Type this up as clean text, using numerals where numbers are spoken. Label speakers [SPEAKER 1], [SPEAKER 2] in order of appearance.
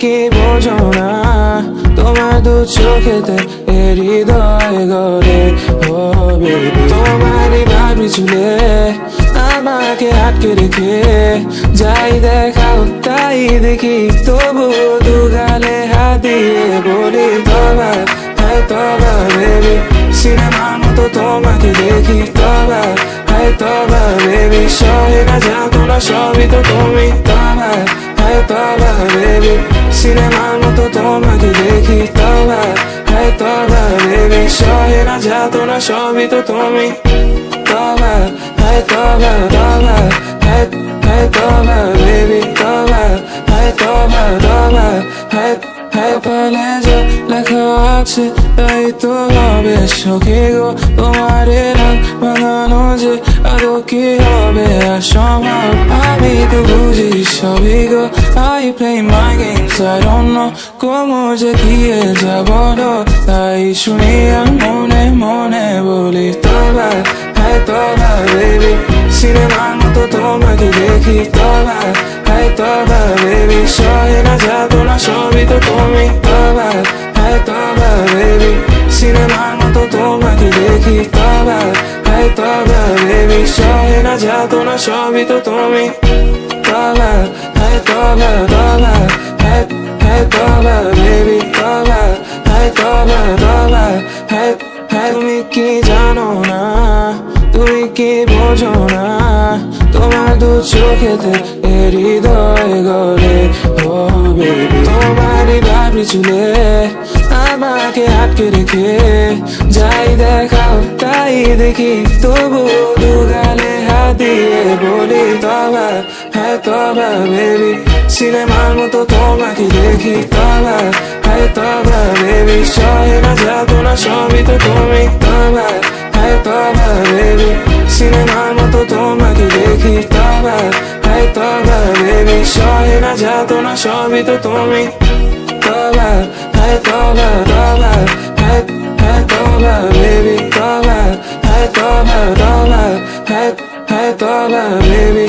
[SPEAKER 1] কি বোঝো না তোমার দু চোখেতে হৃদয় গড়ে ও বেবি তোমারই ভাবি চুলে আমাকে আটকে রেখে যাই দেখাও তাই দেখি তবু দু গালে হাত দিয়ে বলি তবা হ্যাঁ তবা বেবি সিনেমার মতো তোমাকে দেখি তবা হ্যাঁ তবা বেবি সহে না যাতো না সবই তো তুমি তবা হ্যাঁ তবা বেবি সিনেমার মতো তোমাকে দেখি তবা হ্যাঁ তবা বেবি সহে না যাতো না সবই তো তুমি তবা হ্যাঁ তবা তবা হ্যাঁ হ্যাঁ তবা বেবি তবা হ্যাঁ তবা তবা হ্যাঁ হ্যাঁ বলে যে লেখা আছে তাই তো হবে সখী গো তোমার নাম বানানো যে আরো কি হবে অসম্ভব আমি তো বুঝি সবই গো I play my games I don't know কমো যে গিয়ে যাব তাই শুনি মনে মনে বলি তবা হ্যাঁ তবা বেবি সিনেমার মতো তোমাকে দেখি তবা হ্যাঁ তবা বেবি সহে না যাতো না সবই তো তুমি তবা হ্যাঁ তবা বেবি সিনেমার মতো তোমাকে দেখি তবা হ্যাঁ তবা বেবি সহে না যাতো না সবই তো তুমি তবা হ্যাঁ তবা তবা হ্যাঁ হ্যাঁ তবা বেবি তবা হ্যাঁ তবা তবা হ্যাঁ হ্যাঁ তুমি কি জানো না তুমি কি বোঝো না তোমার দু চোখেতে হৃদয় গড়ে ও বেবি তোমারই ভাবি চুলে আমাকে আটকে রেখে যাই দেখাও তাই দেখি তবু দু গালে হাত দিয়ে বলি তবা হ্যাঁ তবা বেবি সিনেমার মতো তোমাকে দেখি তবা হ্যাঁ তবা বেবি সহে না যাতো না সবই তো তুমি তবা হ্যাঁ তবা বেবি সিনেমার মতো তোমাকে দেখি তবা হ্যাঁ তবা বেবি সহে না যাতো না সবই তো তুমি তবা হ্যাঁ তবা তবা হ্যাঁ হ্যাঁ তবা বেবি তবা হ্যাঁ তবা তবা হ্যাঁ হ্যাঁ তবা বেবি